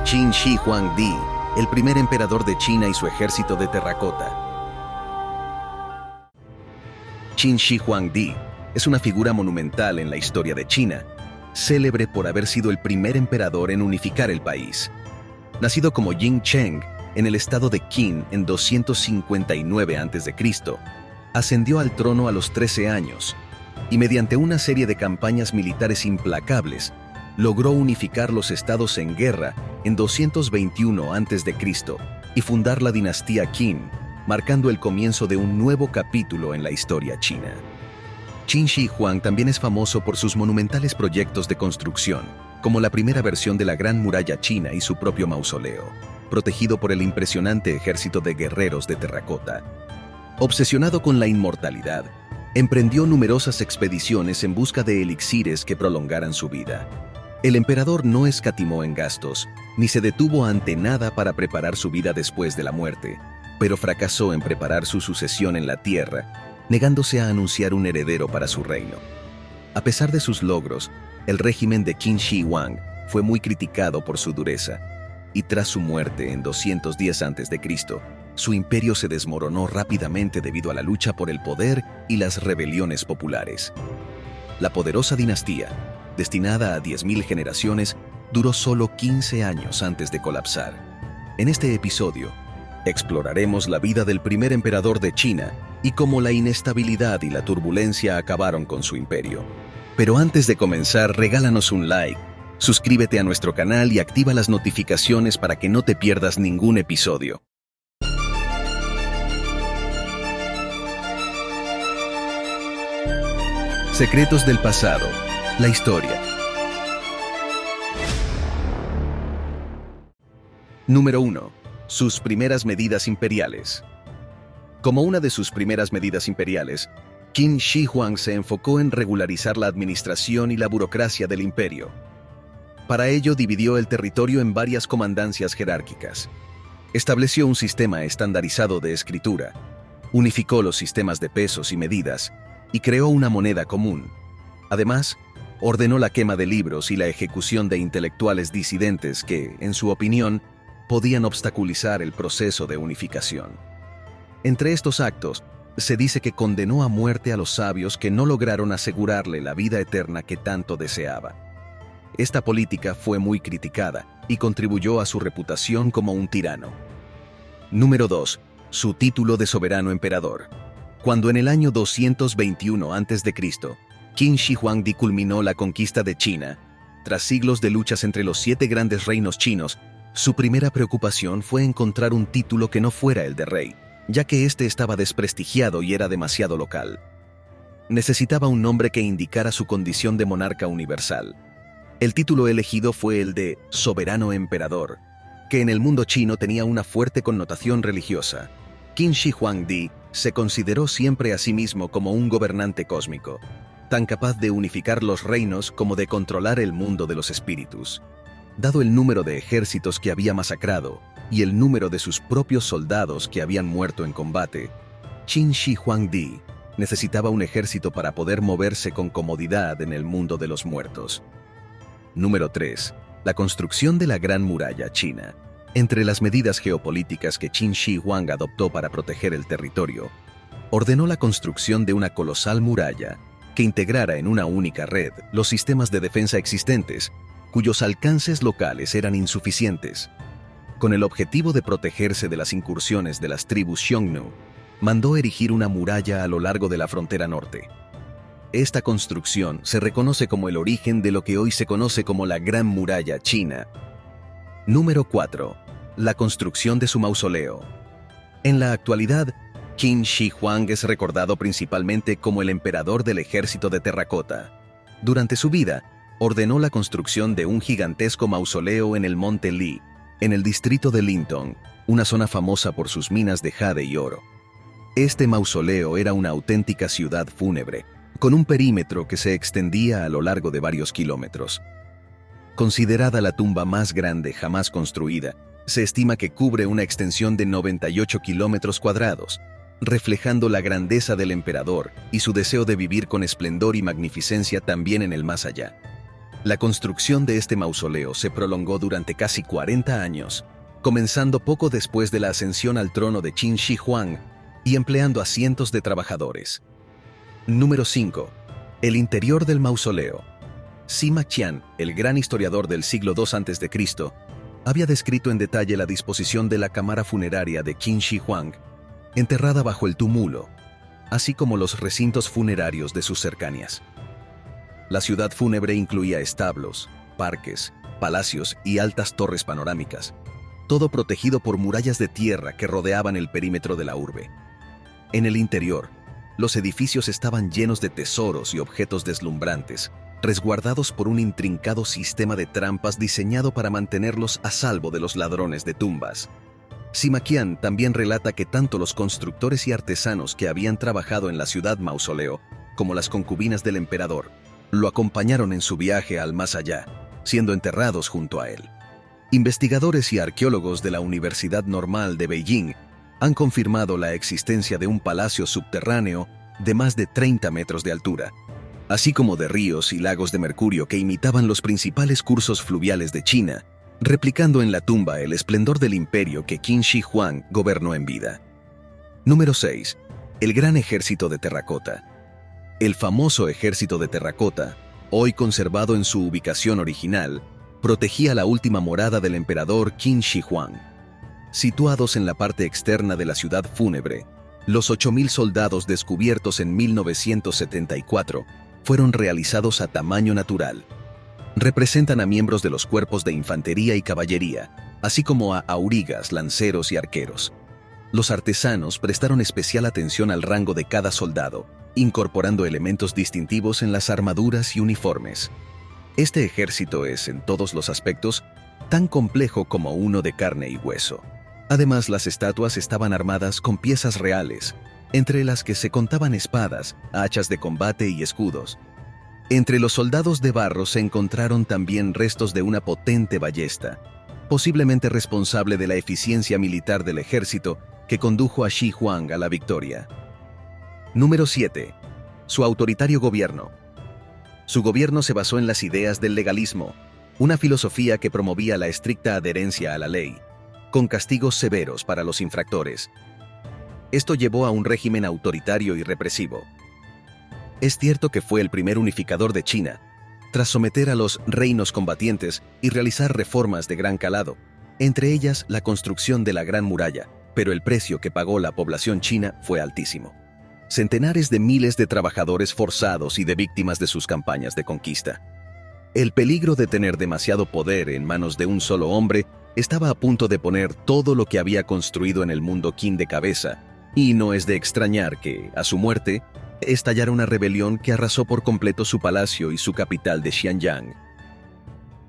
Qin Shi Huangdi, el primer emperador de China y su ejército de terracota. Qin Shi Huangdi es una figura monumental en la historia de China, célebre por haber sido el primer emperador en unificar el país. Nacido como Jing Cheng en el estado de Qin en 259 a.C., ascendió al trono a los 13 años y mediante una serie de campañas militares implacables, logró unificar los estados en guerra en 221 a.C. y fundar la dinastía Qin, marcando el comienzo de un nuevo capítulo en la historia china. Qin Shi Huang también es famoso por sus monumentales proyectos de construcción, como la primera versión de la Gran Muralla China y su propio mausoleo, protegido por el impresionante ejército de guerreros de terracota. Obsesionado con la inmortalidad, emprendió numerosas expediciones en busca de elixires que prolongaran su vida. El emperador no escatimó en gastos, ni se detuvo ante nada para preparar su vida después de la muerte, pero fracasó en preparar su sucesión en la tierra, negándose a anunciar un heredero para su reino. A pesar de sus logros, el régimen de Qin Shi Huang fue muy criticado por su dureza, y tras su muerte en 210 a.C., su imperio se desmoronó rápidamente debido a la lucha por el poder y las rebeliones populares. La poderosa dinastía, destinada a 10.000 generaciones, duró solo 15 años antes de colapsar. En este episodio, exploraremos la vida del primer emperador de China y cómo la inestabilidad y la turbulencia acabaron con su imperio. Pero antes de comenzar, regálanos un like, suscríbete a nuestro canal y activa las notificaciones para que no te pierdas ningún episodio. Secretos del pasado, la historia. Número 1. Sus primeras medidas imperiales. Como una de sus primeras medidas imperiales, Qin Shi Huang se enfocó en regularizar la administración y la burocracia del imperio. Para ello dividió el territorio en varias comandancias jerárquicas. Estableció un sistema estandarizado de escritura, unificó los sistemas de pesos y medidas, y creó una moneda común. Además, ordenó la quema de libros y la ejecución de intelectuales disidentes que, en su opinión, podían obstaculizar el proceso de unificación. Entre estos actos, se dice que condenó a muerte a los sabios que no lograron asegurarle la vida eterna que tanto deseaba. Esta política fue muy criticada y contribuyó a su reputación como un tirano. Número 2. Su título de soberano emperador. Cuando en el año 221 a.C., Qin Shi Huangdi culminó la conquista de China, tras siglos de luchas entre los 7 grandes reinos chinos, su primera preocupación fue encontrar un título que no fuera el de rey, ya que éste estaba desprestigiado y era demasiado local. Necesitaba un nombre que indicara su condición de monarca universal. El título elegido fue el de soberano emperador, que en el mundo chino tenía una fuerte connotación religiosa. Qin Shi Huangdi se consideró siempre a sí mismo como un gobernante cósmico, tan capaz de unificar los reinos como de controlar el mundo de los espíritus. Dado el número de ejércitos que había masacrado y el número de sus propios soldados que habían muerto en combate, Qin Shi Huangdi necesitaba un ejército para poder moverse con comodidad en el mundo de los muertos. Número 3. La construcción de la Gran Muralla China. Entre las medidas geopolíticas que Qin Shi Huang adoptó para proteger el territorio, ordenó la construcción de una colosal muralla que integrara en una única red los sistemas de defensa existentes, cuyos alcances locales eran insuficientes. Con el objetivo de protegerse de las incursiones de las tribus Xiongnu, mandó erigir una muralla a lo largo de la frontera norte. Esta construcción se reconoce como el origen de lo que hoy se conoce como la Gran Muralla China. Número 4. La construcción de su mausoleo. En la actualidad, Qin Shi Huang es recordado principalmente como el emperador del ejército de terracota. Durante su vida, ordenó la construcción de un gigantesco mausoleo en el monte Li, en el distrito de Lintong, una zona famosa por sus minas de jade y oro. Este mausoleo era una auténtica ciudad fúnebre, con un perímetro que se extendía a lo largo de varios kilómetros. Considerada la tumba más grande jamás construida, se estima que cubre una extensión de 98 kilómetros cuadrados, reflejando la grandeza del emperador y su deseo de vivir con esplendor y magnificencia también en el más allá. La construcción de este mausoleo se prolongó durante casi 40 años, comenzando poco después de la ascensión al trono de Qin Shi Huang y empleando a cientos de trabajadores. Número 5. El interior del mausoleo. Sima Qian, el gran historiador del siglo II a.C., había descrito en detalle la disposición de la cámara funeraria de Qin Shi Huang, enterrada bajo el túmulo, así como los recintos funerarios de sus cercanías. La ciudad fúnebre incluía establos, parques, palacios y altas torres panorámicas, todo protegido por murallas de tierra que rodeaban el perímetro de la urbe. En el interior, los edificios estaban llenos de tesoros y objetos deslumbrantes, resguardados por un intrincado sistema de trampas diseñado para mantenerlos a salvo de los ladrones de tumbas. Sima Qian también relata que tanto los constructores y artesanos que habían trabajado en la ciudad mausoleo, como las concubinas del emperador, lo acompañaron en su viaje al más allá, siendo enterrados junto a él. Investigadores y arqueólogos de la Universidad Normal de Beijing han confirmado la existencia de un palacio subterráneo de más de 30 metros de altura, así como de ríos y lagos de mercurio que imitaban los principales cursos fluviales de China, replicando en la tumba el esplendor del imperio que Qin Shi Huang gobernó en vida. Número 6. El Gran Ejército de Terracota. El famoso Ejército de Terracota, hoy conservado en su ubicación original, protegía la última morada del emperador Qin Shi Huang. Situados en la parte externa de la ciudad fúnebre, los 8.000 soldados descubiertos en 1974 fueron realizados a tamaño natural. Representan a miembros de los cuerpos de infantería y caballería, así como a aurigas, lanceros y arqueros. Los artesanos prestaron especial atención al rango de cada soldado, incorporando elementos distintivos en las armaduras y uniformes. Este ejército es, en todos los aspectos, tan complejo como uno de carne y hueso. Además, las estatuas estaban armadas con piezas reales, entre las que se contaban espadas, hachas de combate y escudos. Entre los soldados de barro se encontraron también restos de una potente ballesta, posiblemente responsable de la eficiencia militar del ejército que condujo a Shi Huang a la victoria. Número 7. Su autoritario gobierno. Su gobierno se basó en las ideas del legalismo, una filosofía que promovía la estricta adherencia a la ley, con castigos severos para los infractores. Esto llevó a un régimen autoritario y represivo. Es cierto que fue el primer unificador de China, tras someter a los reinos combatientes y realizar reformas de gran calado, entre ellas la construcción de la Gran Muralla, pero el precio que pagó la población china fue altísimo. Centenares de miles de trabajadores forzados y de víctimas de sus campañas de conquista. El peligro de tener demasiado poder en manos de un solo hombre estaba a punto de poner todo lo que había construido en el mundo Qin de cabeza, y no es de extrañar que, a su muerte, estallara una rebelión que arrasó por completo su palacio y su capital de Xianyang.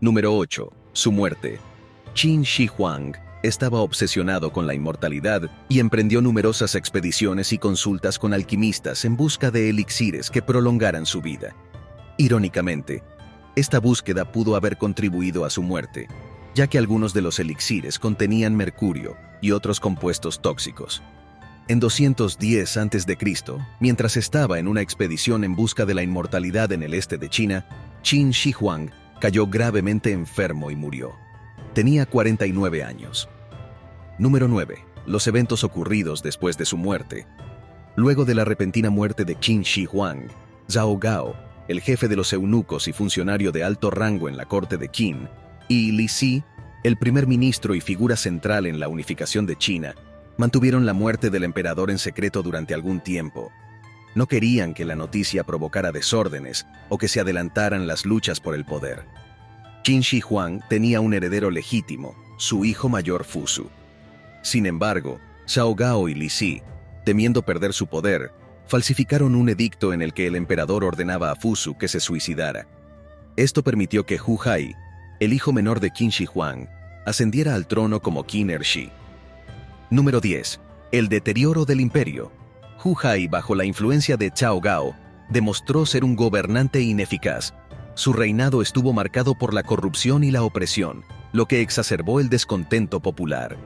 Número 8. Su muerte. Qin Shi Huang estaba obsesionado con la inmortalidad y emprendió numerosas expediciones y consultas con alquimistas en busca de elixires que prolongaran su vida. Irónicamente, esta búsqueda pudo haber contribuido a su muerte, ya que algunos de los elixires contenían mercurio y otros compuestos tóxicos. En 210 a.C., mientras estaba en una expedición en busca de la inmortalidad en el este de China, Qin Shi Huang cayó gravemente enfermo y murió. Tenía 49 años. Número 9. Los eventos ocurridos después de su muerte. Luego de la repentina muerte de Qin Shi Huang, Zhao Gao, el jefe de los eunucos y funcionario de alto rango en la corte de Qin, y Li Si, el primer ministro y figura central en la unificación de China, mantuvieron la muerte del emperador en secreto durante algún tiempo. No querían que la noticia provocara desórdenes o que se adelantaran las luchas por el poder. Qin Shi Huang tenía un heredero legítimo, su hijo mayor Fusu. Sin embargo, Zhao Gao y Li Si, temiendo perder su poder, falsificaron un edicto en el que el emperador ordenaba a Fusu que se suicidara. Esto permitió que Hu Hai, el hijo menor de Qin Shi Huang, ascendiera al trono como Qin Ershi. Número 10. El deterioro del imperio. Hu Hai, bajo la influencia de Zhao Gao, demostró ser un gobernante ineficaz. Su reinado estuvo marcado por la corrupción y la opresión, lo que exacerbó el descontento popular.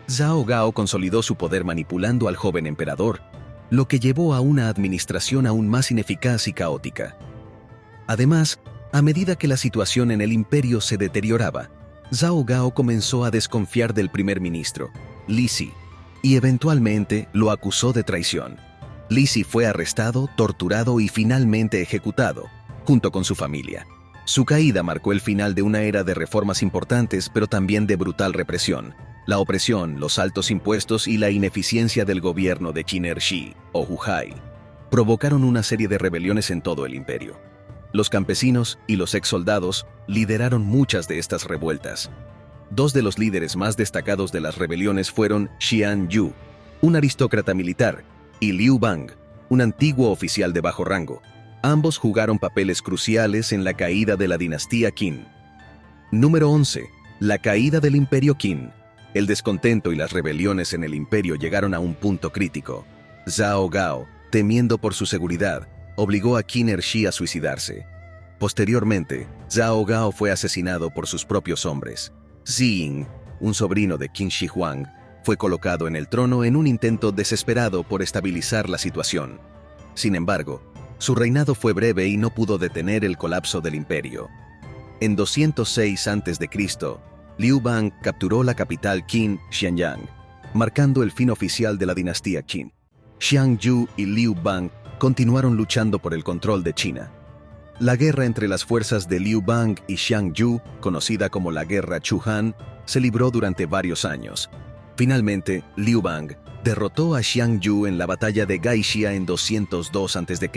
Zhao Gao consolidó su poder manipulando al joven emperador, lo que llevó a una administración aún más ineficaz y caótica. Además, A medida que la situación en el imperio se deterioraba, Zhao Gao comenzó a desconfiar del primer ministro, Li Si, y eventualmente lo acusó de traición. Li Si fue arrestado, torturado y finalmente ejecutado, junto con su familia. Su caída marcó el final de una era de reformas importantes, pero también de brutal represión. La opresión, los altos impuestos y la ineficiencia del gobierno de Qin Shi, o Huhai, provocaron una serie de rebeliones en todo el imperio. Los campesinos y los ex-soldados lideraron muchas de estas revueltas. Dos de los líderes más destacados de las rebeliones fueron Xian Yu, un aristócrata militar, y Liu Bang, un antiguo oficial de bajo rango. Ambos jugaron papeles cruciales en la caída de la dinastía Qin. Número 11. La caída del imperio Qin. El descontento y las rebeliones en el imperio llegaron a un punto crítico. Zhao Gao, temiendo por su seguridad, obligó a Qin Shi a suicidarse. Posteriormente, Zhao Gao fue asesinado por sus propios hombres. Ziying, un sobrino de Qin Shi Huang, fue colocado en el trono en un intento desesperado por estabilizar la situación. Sin embargo, su reinado fue breve y no pudo detener el colapso del imperio. En 206 a.C., Liu Bang capturó la capital Qin, Xianyang, marcando el fin oficial de la dinastía Qin. Xiang Yu y Liu Bang continuaron luchando por el control de China. La guerra entre las fuerzas de Liu Bang y Xiang Yu, conocida como la Guerra Chu-Han, se libró durante varios años. Finalmente, Liu Bang derrotó a Xiang Yu en la batalla de Gaixia en 202 a.C.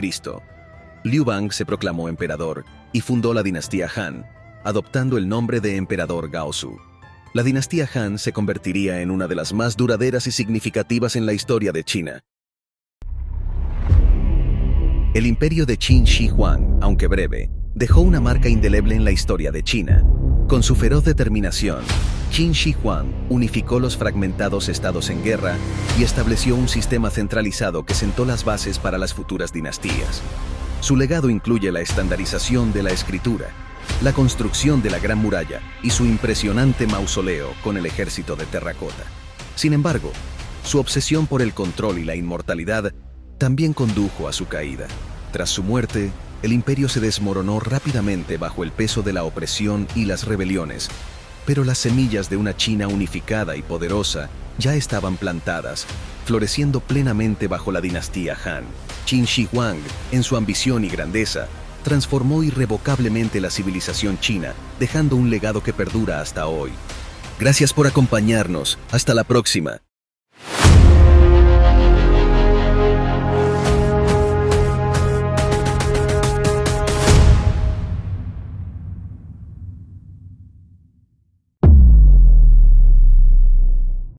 Liu Bang se proclamó emperador y fundó la dinastía Han, adoptando el nombre de emperador Gaozu. La dinastía Han se convertiría en una de las más duraderas y significativas en la historia de China. El imperio de Qin Shi Huang, aunque breve, dejó una marca indeleble en la historia de China. Con su feroz determinación, Qin Shi Huang unificó los fragmentados estados en guerra y estableció un sistema centralizado que sentó las bases para las futuras dinastías. Su legado incluye la estandarización de la escritura, la construcción de la Gran Muralla y su impresionante mausoleo con el ejército de terracota. Sin embargo, su obsesión por el control y la inmortalidad también condujo a su caída. Tras su muerte, el imperio se desmoronó rápidamente bajo el peso de la opresión y las rebeliones, pero las semillas de una China unificada y poderosa ya estaban plantadas, floreciendo plenamente bajo la dinastía Han. Qin Shi Huang, en su ambición y grandeza, transformó irrevocablemente la civilización china, dejando un legado que perdura hasta hoy. Gracias por acompañarnos. Hasta la próxima.